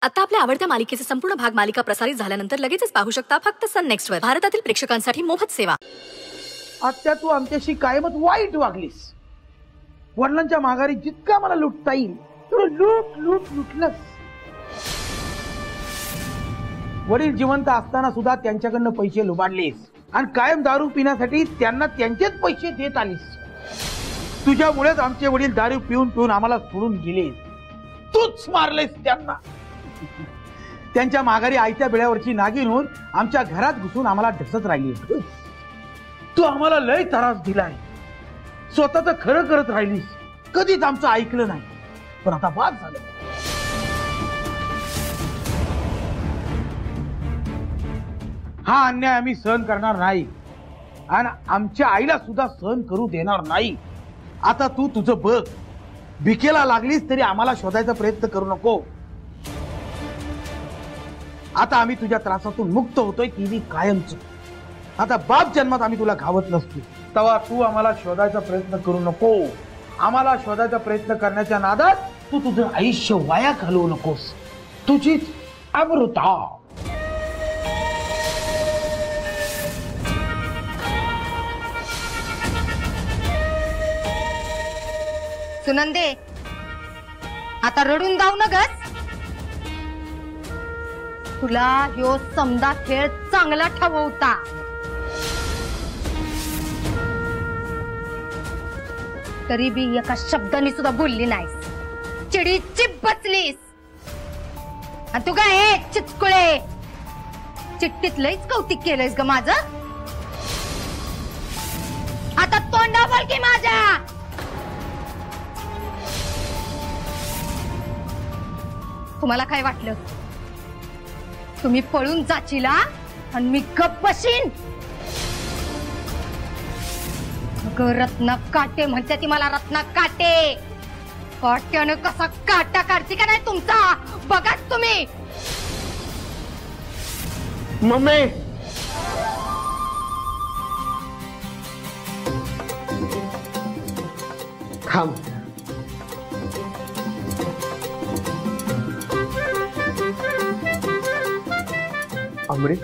आता आपल्या आवडत्या मालिकेचे संपूर्ण भाग मालिका प्रसारित झाल्यानंतर लगेचच पाहू शकता फक्त सन नेक्स्ट वर. भारतातील प्रेक्षकांसाठी मोफत सेवा. आत्या तू आमच्याशी कायमच वाईट वागलीस. वडिलांच्या माघारी जितका मला लुटता येईल तेवढं लुटलंस. वडील जिवंत असताना सुद्धा त्यांच्याकडनं पैसे लुबाडलेस आणि कायम दारू पिण्यासाठी त्यांना त्यांचेच पैसे देत आलीस. तुझ्यामुळेच आमचे वडील दारू पिऊन पिऊन आम्हाला सोडून गेले. तूच मारलेस त्यांना. त्यांच्या माघारी आयत्या बेड्यावरची नागिन होऊन आमच्या घरात घुसून आम्हाला ढसत राहिली. तू आम्हाला लय त्रास दिलाय. स्वतःच खरं करत राहिलीस. कधीच आमचं ऐकलं नाही. पण आता बाद झालं. हा अन्याय आम्ही सहन करणार नाही आणि आमच्या आईला सुद्धा सहन करू देणार नाही. आता तू तुझं बघ. भिकेला लागलीस तरी आम्हाला शोधायचा प्रयत्न करू नको. आता आम्ही तुझ्या त्रासातून मुक्त होतोय ती कायमच. आता बाप जन्मात आम्ही तुला घावत नसतो. तेव्हा तू आम्हाला शोधायचा प्रयत्न करू नको. आम्हाला शोधायचा प्रयत्न करण्याच्या नादात तू तुझं आयुष्य वाया घालवू नकोस. तुझीच अमृता. सुनंदे आता रडून जाऊ नगस. तुला ह्यो समदा खेळ चांगला ठववता. तरी बी एका शब्दाने सुद्धा बोलली नाहीस. चिडीचिप बसलीस. आणि तू काय चिचकुळे चिट्टीत लईच कौतिक केलंयस ग माझं. आता तोंडा बोल की माझ्या. तुम्हाला काय वाटलं तुम्ही पळून जाचीला आणि मी गप्प बसीन. रत्न काटे म्हणते ती मला. रत्न काटे काट्यानं कसा काटा काढते का नाही तुमचा बघाच तुम्ही. मम्मी थांब. अमृत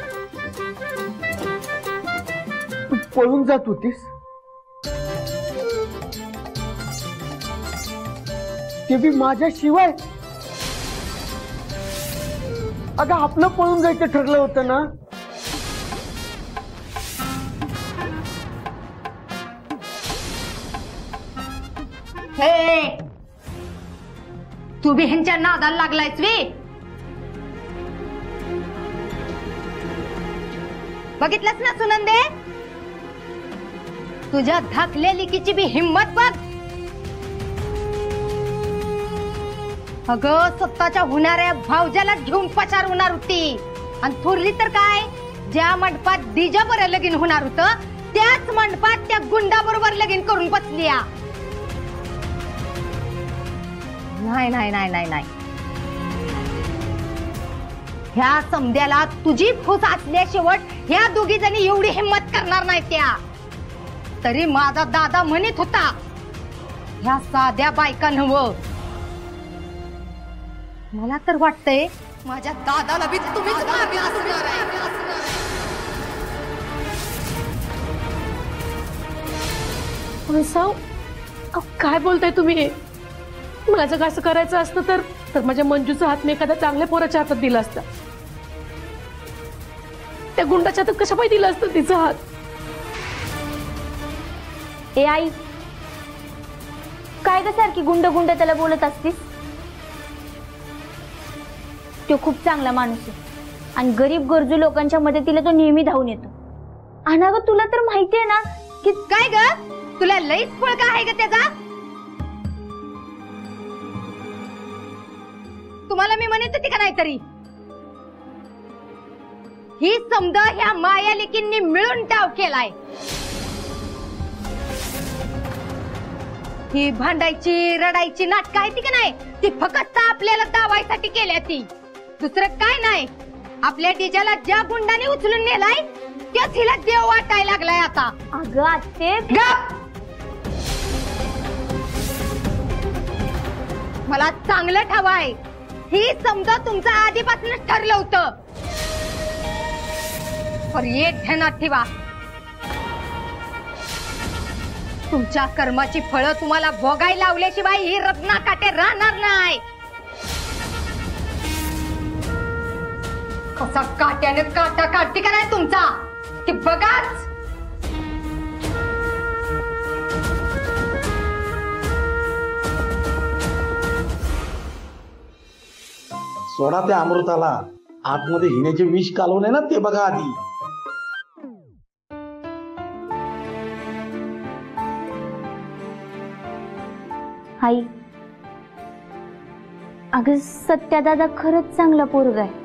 तू पळून जात होतीस. ते बी माझ्याशिवाय. अगं आपलं पळून जायचं ठरलं होतं ना. हे तू बी ह्यांच्या नादाला लागलायस वे. बघितलंस ना सुनंदे. तुझ्या धाकल्या लिकीची बी हिम्मत बघ. अगं स्वतःच्या होणाऱ्या भावजाला घेऊन पचार होणार होती. आणि थोरली तर काय ज्या मंडपात डीजा बरोबर लगीन होणार होतं त्याच मंडपात त्या गुंडा बरोबर लगीन करून बसली. नाही नाही नाही नाही नाही. ह्या समद्याला तुझी फूस असल्याशिवाय ह्या दोघी जणी एवढी हिम्मत करणार नाही. त्या तरी माझा दादा म्हणत होता ह्या साध्या बायका नव्ह. मला तर वाटतंय माझ्या दादाला बी तुम्हीच मागे असणार आहे. काय बोलताय तुम्ही. मला जर असं करायचं असतं तर माझ्या मंजूचा हात मी एखाद्या चांगल्या पोराच्या हातात दिला असता. त्या गुंडाच्या हातात कशा पाहिजे दिला असतं तिचा हात. ए आई काय ग सारखी गुंड गुंड त्याला बोलत असतीस. तो खूप चांगला माणूस आहे आणि गरीब गरजू लोकांच्या मदतीला तो नेहमी धावून येतो. आणि अगं तुला तर माहितीये ना की काय ग तुला लईच फळका आहे ग त्याचा. तुम्हाला मी म्हणत होती का नाही तरी ही समजा ह्या माया लेकींनी मिळून डाव केलाय. ही भांडायची रडायची नाटक आहे ती का नाही ती फक्त आपल्याला दावायसाठी केल्या. ती दुसरं काय नाही. आपल्या डीजाला ज्या गुंडाने उचलून नेलाय त्याच हिला देव वाटायला लागलाय आता. अगं आत्ते मला चांगलं ठावाय ही समजा तुमचं आधीपासूनच ठरलं होतं. पण एक ध्यानात ठेवा, तुमच्या कर्माची फळं तुम्हाला भोगायला लावल्याशिवाय ही रत्नाकाटे राहणार नाही. कसा काट्याने काटा काढते का नाही तुमचा ते बघाच. सोडा त्या अमृताला, आतमध्ये हिण्याचे विष कालवलंय ना ते बघा आधी. आई, अगं सत्यादादा खरंच चांगला पोरगा आहे.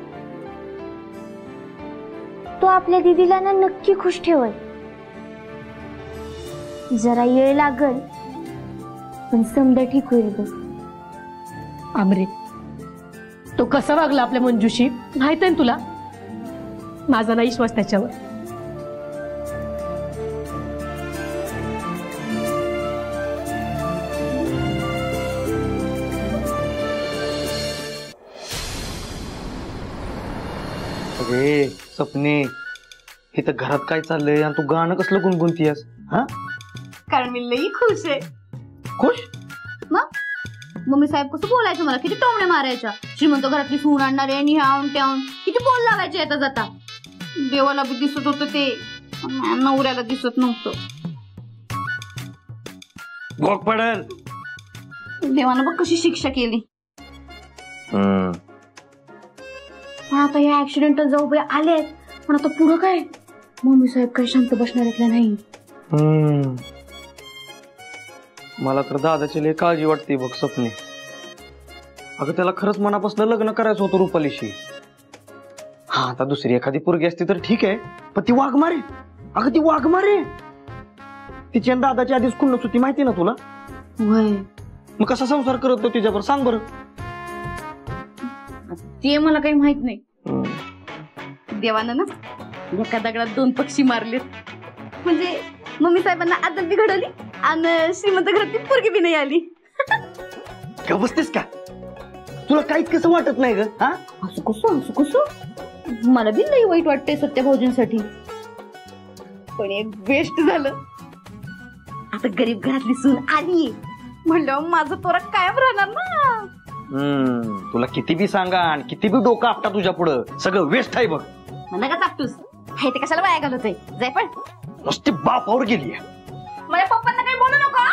तो आपल्या दीदीला ना नक्की खुश ठेवल. जरा येळ लागल पण समजा ठीक होईल बघ. अमृत, तो कसा वागला आपल्या मंजूशी माहित आहे तुला. माझा नाही विश्वास त्याच्यावर. अरे सपने, हे तर घरात काय चाललंय आणि तू गाणं कसलं गुणगुणतीयस? हा, कारण मी लई खुश आहे. खुश? मग मम्मी साहेब कसं बोलायचं मला, किती टोमणे मारायच्या. श्रीमंत घरातली सून आणणारे आणि ह्याऊन त्याऊन किती बोल लावायचे येता जाता. देवाला बी दिसत होतं ते, नवऱ्याला दिसत नव्हतं. भोग पडल. देवानं बघ कशी शिक्षा केली. पण आता या ऍक्सिडेंट जाऊ आलेत, पण आता पुढं काय. मम्मी साहेब काही शांत बसणार नाही. मला तर दादाची लय काळजी वाटते बघ सपने. अगं त्याला खरंच मनापासून लग्न करायचं होतं रुपालीशी. हा, आता दुसरी एखादी पोरगी असती तर ठीक आहे, पण ती वाघमारे. अगं ती वाघमारे, तिची आणि दादाची आधीच खुन्नस होती माहिती ना तुला. मग कसा संसार करत होता तिच्यावर सांग बरं. ते मला काही माहित नाही. देवानं ना एका दगडात 2 पक्षी मारलेत. म्हणजे मम्मी साहेबांना आदत बी घडवली आणि श्रीमंत घरातली पोरगी बी नाही आली. का बसतेस का? तुला काहीच कसं वाटत नाही ग? हा, असं कसं मला बी लई वाईट वाटतंय सत्या भाऊजींसाठी. पण एक बेस्ट झालं, आता गरीब घरातली सून आली म्हणलं माझं तोरा कायम राहणार ना. तुला किती बी सांगा आणि किती बी डोकं आपटा तुझ्या पुढं, सगळं वेस्ट आहे बघ. मला का टाकतोस? हे ते कशाला वाया घालवतोय. जाय पण. नुसती बापावर गेली. माझ्या पप्पांना काही बोलू नका.